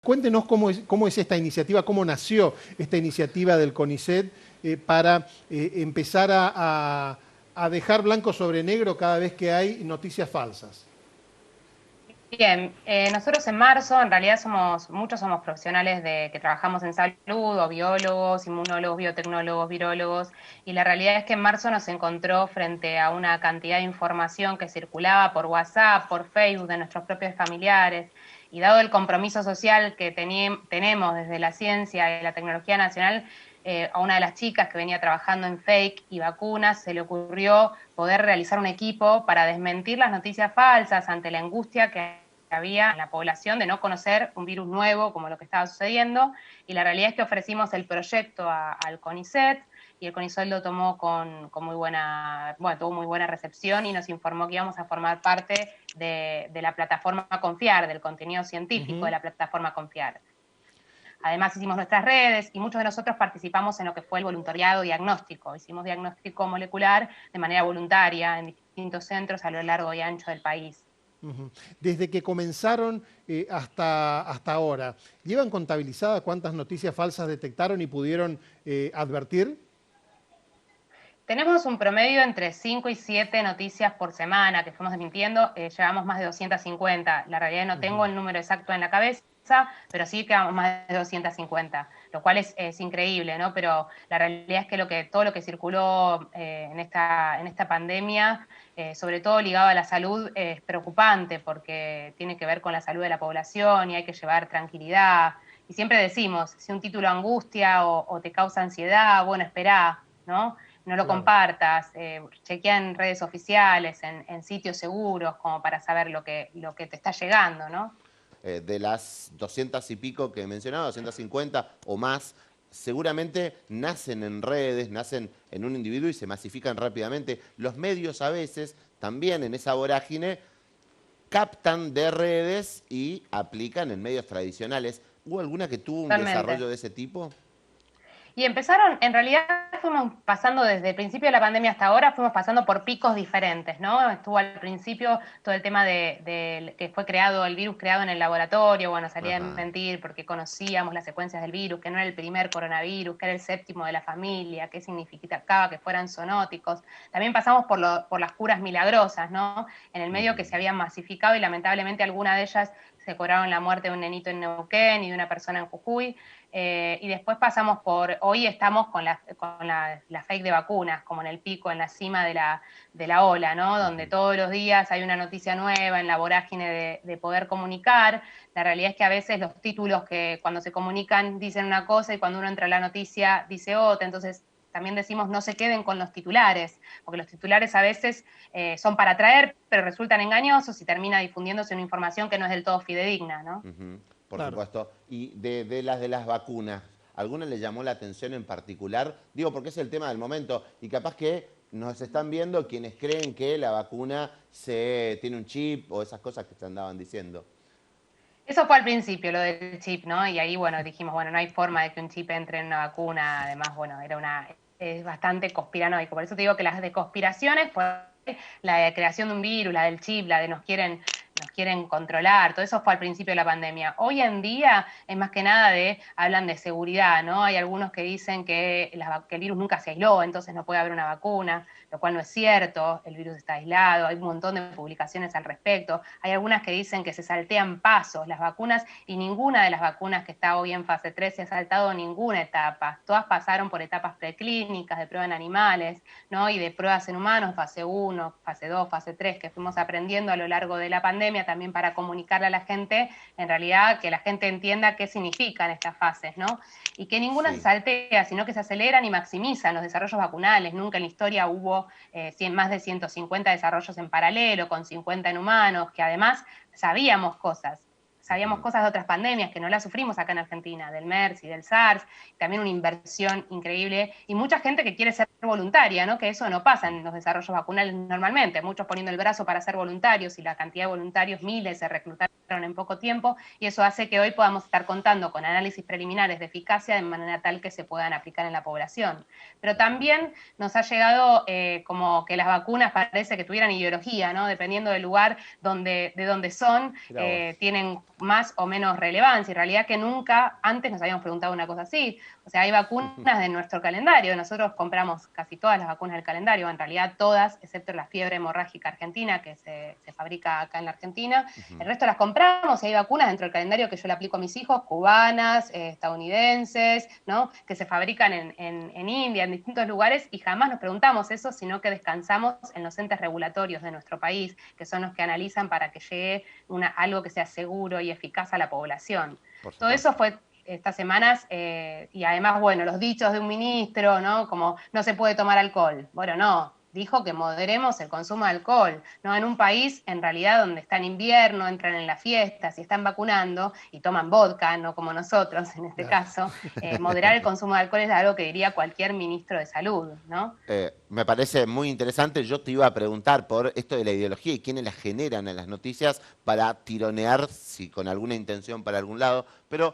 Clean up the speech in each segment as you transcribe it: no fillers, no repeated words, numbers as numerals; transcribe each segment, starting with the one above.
Cuéntenos cómo es esta iniciativa, cómo nació esta iniciativa del CONICET para empezar a dejar blanco sobre negro cada vez que hay noticias falsas. Bien, nosotros en marzo en realidad muchos somos profesionales que trabajamos en salud, o biólogos, inmunólogos, biotecnólogos, virólogos, y la realidad es que en marzo nos encontró frente a una cantidad de información que circulaba por WhatsApp, por Facebook, de nuestros propios familiares, y dado el compromiso social que tenemos desde la ciencia y la tecnología nacional, a una de las chicas que venía trabajando en fake y vacunas se le ocurrió poder realizar un equipo para desmentir las noticias falsas ante la angustia que había en la población de no conocer un virus nuevo como lo que estaba sucediendo, y la realidad es que ofrecimos el proyecto al CONICET, y el CONICET lo tomó con muy buena, bueno, tuvo muy buena recepción y nos informó que íbamos a formar parte de la plataforma Confiar, del contenido científico de la plataforma Confiar. Además hicimos nuestras redes y muchos de nosotros participamos en lo que fue el voluntariado diagnóstico. Hicimos diagnóstico molecular de manera voluntaria en distintos centros a lo largo y ancho del país. Desde que comenzaron hasta ahora, ¿llevan contabilizada cuántas noticias falsas detectaron y pudieron advertir? Tenemos un promedio entre 5 y 7 noticias por semana que fuimos desmintiendo, llevamos más de 250. La realidad no tengo el número exacto en la cabeza, pero sí que más de 250, lo cual es increíble, ¿no? Pero la realidad es que todo lo que circuló en esta pandemia, sobre todo ligado a la salud, es preocupante porque tiene que ver con la salud de la población y hay que llevar tranquilidad. Y siempre decimos, si un título angustia o te causa ansiedad, bueno, esperá, ¿no? No lo Claro. compartas, chequea en redes oficiales, en sitios seguros, como para saber lo que te está llegando, ¿no? De las 200 y pico que mencionaba, 250 o más, seguramente nacen en redes, nacen en un individuo y se masifican rápidamente. Los medios a veces también en esa vorágine captan de redes y aplican en medios tradicionales. ¿Hubo alguna que tuvo un Totalmente. desarrollo de ese tipo? Y empezaron, en realidad fuimos pasando desde el principio de la pandemia hasta ahora, fuimos pasando por picos diferentes, ¿no? Estuvo al principio todo el tema de que fue creado, el virus creado en el laboratorio, bueno, salía a Ajá. mentir porque conocíamos las secuencias del virus, que no era el primer coronavirus, que era el séptimo de la familia, qué significaba que fueran zoonóticos. También pasamos por las curas milagrosas, ¿no? En el medio que se habían masificado y lamentablemente algunas de ellas se cobraron la muerte de un nenito en Neuquén y de una persona en Jujuy. Y después pasamos hoy estamos con la fake de vacunas, como en el pico, en la cima de la ola, ¿no? Donde todos los días hay una noticia nueva en la vorágine de poder comunicar. La realidad es que a veces los títulos que cuando se comunican dicen una cosa y cuando uno entra a la noticia dice otra, entonces también decimos no se queden con los titulares, porque los titulares a veces son para atraer, pero resultan engañosos y termina difundiéndose una información que no es del todo fidedigna, ¿no? Por Claro. supuesto. Y de las vacunas, ¿alguna le llamó la atención en particular? Digo, porque es el tema del momento y capaz que nos están viendo quienes creen que la vacuna tiene un chip o esas cosas que se andaban diciendo. Eso fue al principio, lo del chip, ¿no? Y ahí, bueno, dijimos, bueno, no hay forma de que un chip entre en una vacuna. Además, bueno, es bastante conspiranoico. Por eso te digo que las de conspiraciones, pues, la de creación de un virus, la del chip, la de nos quieren controlar, todo eso fue al principio de la pandemia. Hoy en día es más que nada hablan de seguridad, ¿no? Hay algunos que dicen que el virus nunca se aisló, entonces no puede haber una vacuna, lo cual no es cierto, el virus está aislado, hay un montón de publicaciones al respecto. Hay algunas que dicen que se saltean pasos las vacunas y ninguna de las vacunas que está hoy en fase 3 se ha saltado ninguna etapa. Todas pasaron por etapas preclínicas, de prueba en animales, ¿no? Y de pruebas en humanos, fase 1, fase 2, fase 3, que fuimos aprendiendo a lo largo de la pandemia también para comunicarle a la gente, en realidad que la gente entienda qué significan estas fases, ¿no? Y que ninguna se Sí. saltea, sino que se aceleran y maximizan los desarrollos vacunales. Nunca en la historia hubo más de 150 desarrollos en paralelo, con 50 en humanos, que además sabíamos cosas de otras pandemias que no las sufrimos acá en Argentina, del MERS y del SARS, también una inversión increíble y mucha gente que quiere ser voluntaria, ¿no? Que eso no pasa en los desarrollos vacunales normalmente, muchos poniendo el brazo para ser voluntarios y la cantidad de voluntarios, miles, se reclutaron en poco tiempo, y eso hace que hoy podamos estar contando con análisis preliminares de eficacia de manera tal que se puedan aplicar en la población. Pero también nos ha llegado como que las vacunas parece que tuvieran ideología, ¿no? Dependiendo del lugar de donde son, tienen más o menos relevancia. En realidad que nunca antes nos habíamos preguntado una cosa así. O sea, hay vacunas de nuestro calendario. Nosotros compramos casi todas las vacunas del calendario, en realidad todas, excepto la fiebre hemorrágica argentina, que se fabrica acá en la Argentina. El resto las compramos y hay vacunas dentro del calendario que yo le aplico a mis hijos, cubanas, estadounidenses, ¿no? Que se fabrican en India, en distintos lugares, y jamás nos preguntamos eso, sino que descansamos en los entes regulatorios de nuestro país, que son los que analizan para que llegue algo que sea seguro y eficaz a la población. Todo eso fue estas semanas, y además, bueno, los dichos de un ministro, ¿no? Como no se puede tomar alcohol. Bueno, no, dijo que moderemos el consumo de alcohol, ¿no? En un país, en realidad, donde está en invierno, entran en las fiestas y están vacunando y toman vodka, no como nosotros en este caso, moderar el consumo de alcohol es algo que diría cualquier ministro de salud, ¿no? Me parece muy interesante. Yo te iba a preguntar por esto de la ideología y quiénes la generan en las noticias para tironear, si con alguna intención para algún lado, pero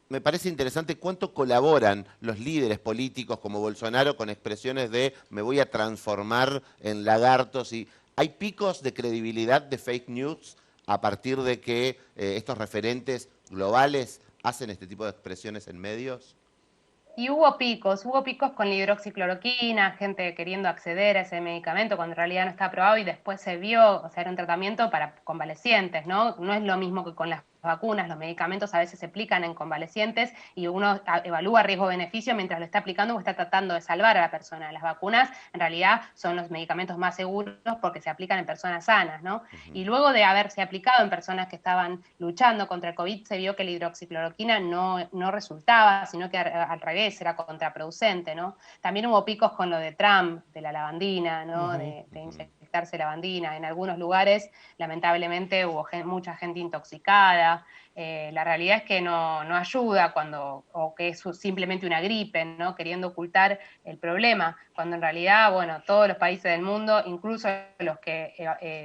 me parece interesante cuánto colaboran los líderes políticos como Bolsonaro con expresiones de me voy a transformar en lagartos. Y hay picos de credibilidad de fake news a partir de que estos referentes globales hacen este tipo de expresiones en medios. Y hubo picos con la hidroxicloroquina, gente queriendo acceder a ese medicamento cuando en realidad no está aprobado y después se vio, o sea, era un tratamiento para convalecientes, ¿no? No es lo mismo que con las vacunas, los medicamentos a veces se aplican en convalecientes y uno evalúa riesgo-beneficio mientras lo está aplicando o está tratando de salvar a la persona. Las vacunas en realidad son los medicamentos más seguros porque se aplican en personas sanas, ¿no? Y luego de haberse aplicado en personas que estaban luchando contra el COVID, se vio que la hidroxicloroquina no resultaba, sino que al revés, era contraproducente, ¿no? También hubo picos con lo de Trump, de la lavandina, ¿no? De inyectarse lavandina. En algunos lugares, lamentablemente, hubo mucha gente intoxicada. La realidad es que no ayuda o que es simplemente una gripe, ¿no? Queriendo ocultar el problema, cuando en realidad, bueno, todos los países del mundo, incluso los que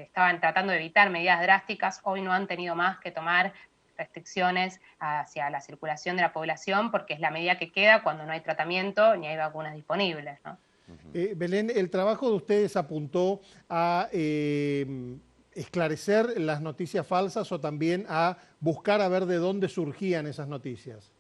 estaban tratando de evitar medidas drásticas, hoy no han tenido más que tomar restricciones hacia la circulación de la población, porque es la medida que queda cuando no hay tratamiento ni hay vacunas disponibles, ¿no? Belén, el trabajo de ustedes apuntó a esclarecer las noticias falsas o también a buscar a ver de dónde surgían esas noticias.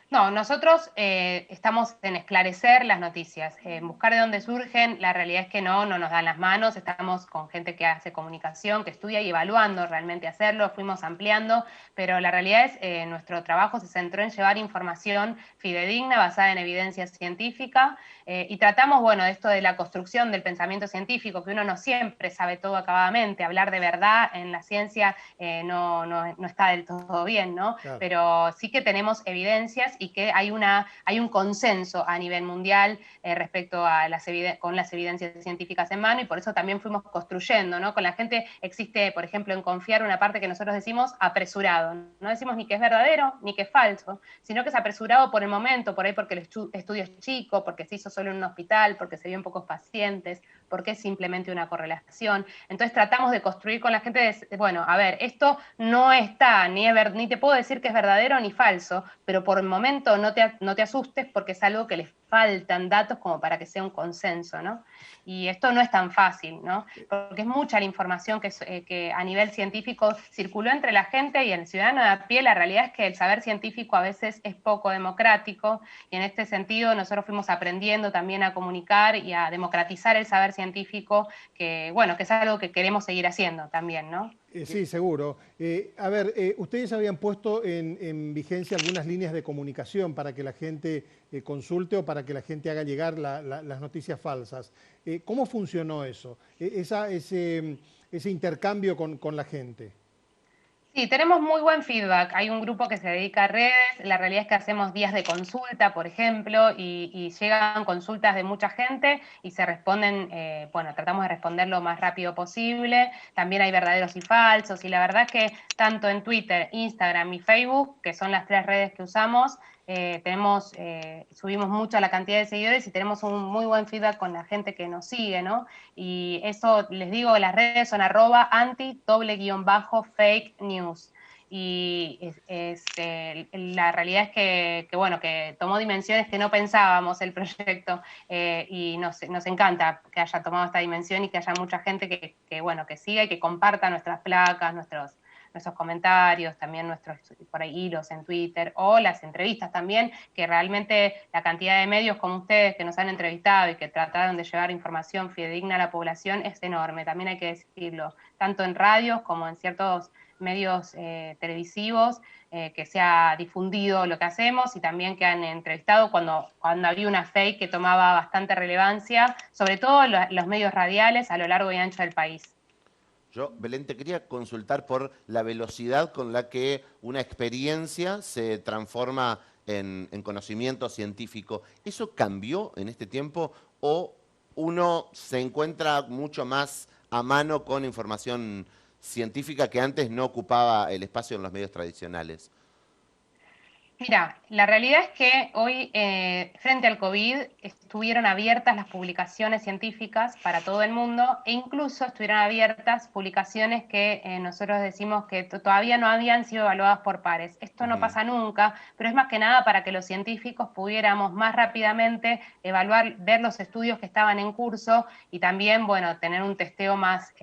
No, nosotros estamos en esclarecer las noticias, en buscar de dónde surgen. La realidad es que no nos dan las manos. Estamos con gente que hace comunicación, que estudia y evaluando realmente hacerlo, fuimos ampliando, pero la realidad es nuestro trabajo se centró en llevar información fidedigna, basada en evidencia científica, y tratamos, bueno, esto de la construcción del pensamiento científico, que uno no siempre sabe todo acabadamente. Hablar de verdad en la ciencia no está del todo bien, ¿no? Claro. Pero sí que tenemos evidencias y que hay un consenso a nivel mundial respecto a con las evidencias científicas en mano, y por eso también fuimos construyendo, ¿no? Con la gente existe, por ejemplo, en Confiar una parte que nosotros decimos apresurado. No decimos ni que es verdadero ni que es falso, sino que es apresurado por el momento, por ahí porque el estudio es chico, porque se hizo solo en un hospital, porque se vio en pocos pacientes, porque es simplemente una correlación. Entonces tratamos de construir con la gente, bueno, a ver, esto no está, ni te puedo decir que es verdadero ni falso, pero por el momento no te asustes porque es algo que les faltan datos como para que sea un consenso, ¿no? Y esto no es tan fácil, ¿no? Porque es mucha la información que a nivel científico circuló entre la gente y el ciudadano de a pie. La realidad es que el saber científico a veces es poco democrático, y en este sentido nosotros fuimos aprendiendo también a comunicar y a democratizar el saber científico, que bueno, que es algo que queremos seguir haciendo también, ¿no? Sí, seguro. A ver, ustedes habían puesto en vigencia algunas líneas de comunicación para que la gente consulte o para que la gente haga llegar las noticias falsas. ¿Cómo funcionó eso? Ese intercambio con la gente. Sí, tenemos muy buen feedback. Hay un grupo que se dedica a redes. La realidad es que hacemos días de consulta, por ejemplo, y llegan consultas de mucha gente y se responden, bueno, tratamos de responder lo más rápido posible. También hay verdaderos y falsos. Y la verdad es que tanto en Twitter, Instagram y Facebook, que son las tres redes que usamos, subimos mucho la cantidad de seguidores y tenemos un muy buen feedback con la gente que nos sigue, ¿no? Y eso, les digo, las redes son @anti_fake news. Y la realidad es bueno, que tomó dimensiones que no pensábamos el proyecto, y nos encanta que haya tomado esta dimensión y que haya mucha gente bueno, que siga y que comparta nuestras placas, nuestros comentarios, también nuestros por ahí hilos en Twitter, o las entrevistas también, que realmente la cantidad de medios como ustedes que nos han entrevistado y que trataron de llevar información fidedigna a la población es enorme, también hay que decirlo, tanto en radios como en ciertos medios televisivos, que se ha difundido lo que hacemos y también que han entrevistado cuando había una fake que tomaba bastante relevancia, sobre todo los medios radiales a lo largo y ancho del país. Yo, Belén, te quería consultar por la velocidad con la que una experiencia se transforma en conocimiento científico. ¿Eso cambió en este tiempo o uno se encuentra mucho más a mano con información científica que antes no ocupaba el espacio en los medios tradicionales? Mira, la realidad es que hoy, frente al COVID, estuvieron abiertas las publicaciones científicas para todo el mundo e incluso estuvieron abiertas publicaciones que nosotros decimos que todavía no habían sido evaluadas por pares. Esto no pasa nunca, pero es más que nada para que los científicos pudiéramos más rápidamente evaluar, ver los estudios que estaban en curso y también, bueno, tener un testeo más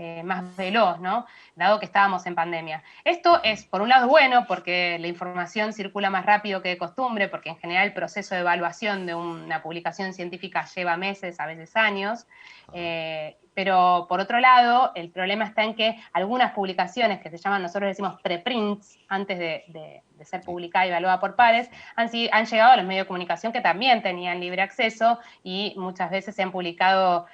veloz, ¿no? Dado que estábamos en pandemia. Esto es, por un lado, bueno, porque la información circula más rápido que de costumbre, porque en general el proceso de evaluación de una publicación científica lleva meses, a veces años, pero por otro lado, el problema está en que algunas publicaciones que se llaman, nosotros decimos preprints, antes de ser publicada y evaluada por pares, han llegado a los medios de comunicación que también tenían libre acceso y muchas veces se han publicado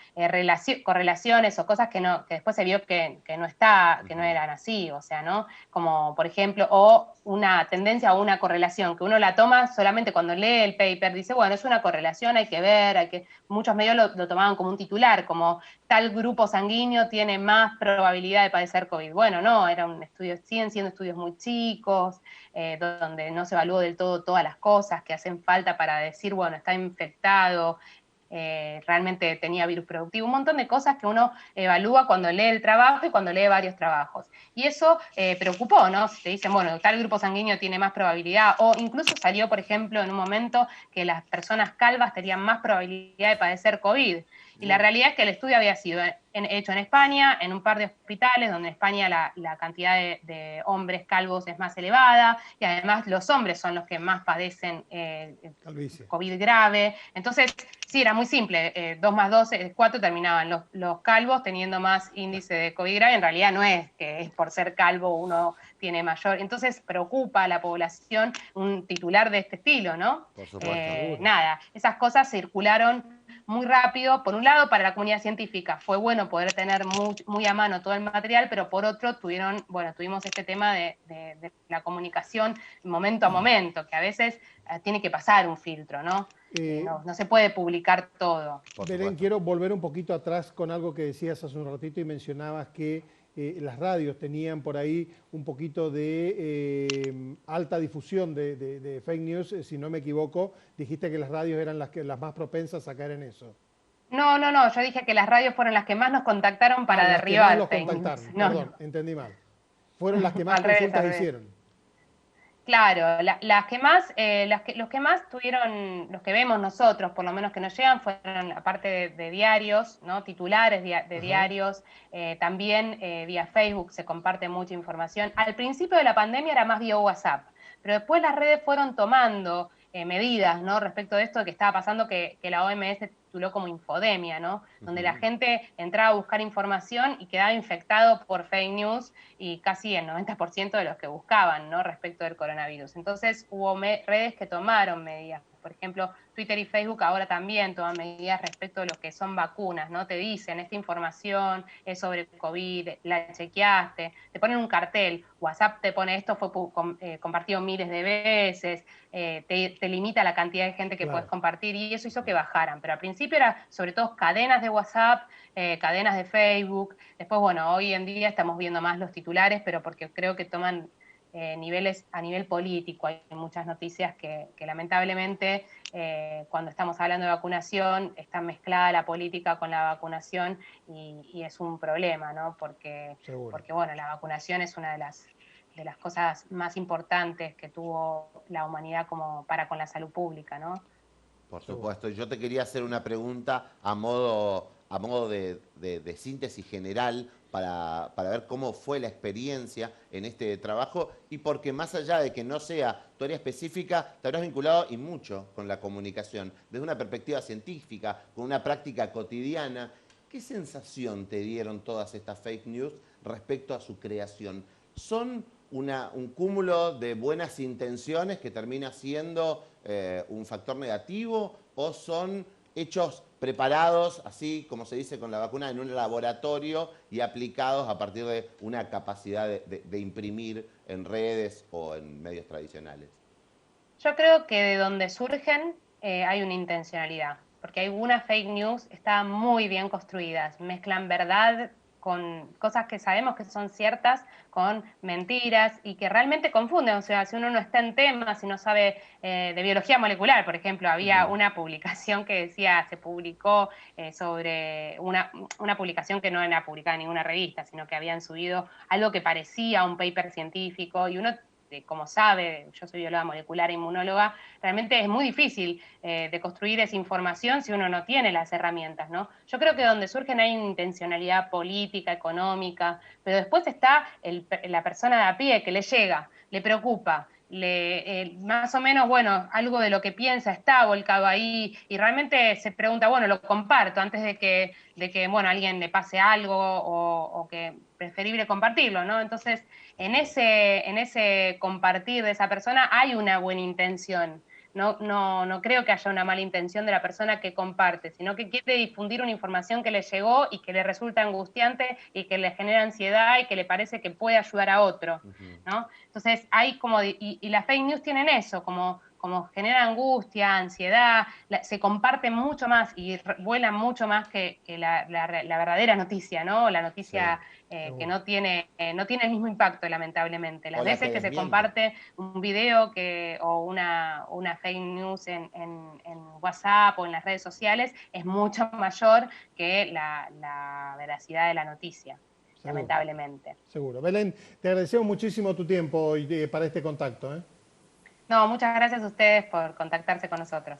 correlaciones o cosas que después se vio que no eran así, o sea, ¿no? Como por ejemplo, o una tendencia o una correlación, que uno la toma solamente cuando lee el paper, dice, bueno, es una correlación, hay que ver, muchos medios lo tomaban como un titular, como tal grupo sanguíneo tiene más probabilidad de padecer COVID. Bueno, no, era un estudio, siguen siendo estudios muy chicos, donde no se evaluó del todo todas las cosas que hacen falta para decir, bueno, está infectado, realmente tenía virus productivo, un montón de cosas que uno evalúa cuando lee el trabajo y cuando lee varios trabajos. Y eso preocupó, ¿no? Si te dicen, bueno, tal grupo sanguíneo tiene más probabilidad, o incluso salió, por ejemplo, en un momento que las personas calvas tenían más probabilidad de padecer COVID. Y la realidad es que el estudio había sido hecho en España, en un par de hospitales, donde en España la cantidad de hombres calvos es más elevada, y además los hombres son los que más padecen COVID grave. Entonces, sí, era muy simple, 2 más 2 es 4, terminaban los calvos teniendo más índice de COVID grave, en realidad no es que es por ser calvo uno tiene mayor, entonces preocupa a la población un titular de este estilo, ¿no? Por supuesto. Nada, esas cosas circularon muy rápido, por un lado para la comunidad científica fue bueno poder tener muy a mano todo el material, pero por otro tuvimos este tema de la comunicación momento a momento, que a veces tiene que pasar un filtro, ¿no? No se puede publicar todo. Belén, quiero volver un poquito atrás con algo que decías hace un ratito y mencionabas que las radios tenían por ahí un poquito de alta difusión de fake news, si no me equivoco. Dijiste que las radios eran las más propensas a caer en eso. No, yo dije que las radios fueron las que más nos contactaron para derribar las que más los contactaron. Perdón, entendí mal. Fueron las que más consultas hicieron. Claro, las que más, los que más tuvieron, los que vemos nosotros, por lo menos que nos llegan, fueron aparte de diarios, ¿no? Titulares de diarios, también vía Facebook se comparte mucha información. Al principio de la pandemia era más vía WhatsApp, pero después las redes fueron tomando medidas, ¿no? Respecto de esto que estaba pasando, que la OMS tituló como infodemia, ¿no? Donde la gente entraba a buscar información y quedaba infectado por fake news y casi el 90% de los que buscaban, ¿no? Respecto del coronavirus. Entonces hubo redes que tomaron medidas. Por ejemplo, Twitter y Facebook ahora también toman medidas respecto a lo que son vacunas, ¿no? Te dicen, esta información es sobre COVID, la chequeaste, te ponen un cartel, WhatsApp te pone esto, fue compartido miles de veces, te limita la cantidad de gente que puedes compartir, y eso hizo que bajaran. Pero al principio era sobre todo cadenas de WhatsApp, cadenas de Facebook. Después, bueno, hoy en día estamos viendo más los titulares, pero porque creo que toman niveles a nivel político. Hay muchas noticias que lamentablemente cuando estamos hablando de vacunación está mezclada la política con la vacunación y es un problema, ¿no? Porque bueno, la vacunación es una de las cosas más importantes que tuvo la humanidad como para con la salud pública, ¿no? Por supuesto. Yo te quería hacer una pregunta a modo de síntesis general para ver cómo fue la experiencia en este trabajo, y porque más allá de que no sea tu área específica, te habrás vinculado y mucho con la comunicación, desde una perspectiva científica, con una práctica cotidiana. ¿Qué sensación te dieron todas estas fake news respecto a su creación? ¿Son un cúmulo de buenas intenciones que termina siendo un factor negativo, o son hechos preparados, así como se dice con la vacuna, en un laboratorio y aplicados a partir de una capacidad de imprimir en redes o en medios tradicionales? Yo creo que de donde surgen hay una intencionalidad, porque algunas fake news están muy bien construidas, mezclan verdad con cosas que sabemos que son ciertas, con mentiras, y que realmente confunden. O sea, si uno no está en tema, si no sabe de biología molecular, por ejemplo, había una publicación que decía, se publicó sobre una publicación que no era publicada en ninguna revista, sino que habían subido algo que parecía un paper científico, y uno, como sabe, yo soy bióloga molecular e inmunóloga, realmente es muy difícil de construir esa información si uno no tiene las herramientas, ¿no? Yo creo que donde surgen hay intencionalidad política, económica, pero después está la persona de a pie que le llega, le preocupa, más o menos, bueno, algo de lo que piensa está volcado ahí, y realmente se pregunta, bueno, lo comparto antes de que bueno, a alguien le pase algo, o que preferible compartirlo, ¿no? Entonces, en ese compartir de esa persona hay una buena intención. No creo que haya una mala intención de la persona que comparte, sino que quiere difundir una información que le llegó y que le resulta angustiante y que le genera ansiedad y que le parece que puede ayudar a otro, ¿no? Entonces hay como, y las fake news tienen eso, como genera angustia, ansiedad, se comparten mucho más y vuelan mucho más que la verdadera noticia, ¿no? La noticia que no tiene el mismo impacto, lamentablemente. Las veces que se comparte un video o una fake news en WhatsApp o en las redes sociales es mucho mayor que la veracidad de la noticia. Seguro. Lamentablemente. Seguro. Belén, te agradecemos muchísimo tu tiempo para este contacto. No, muchas gracias a ustedes por contactarse con nosotros.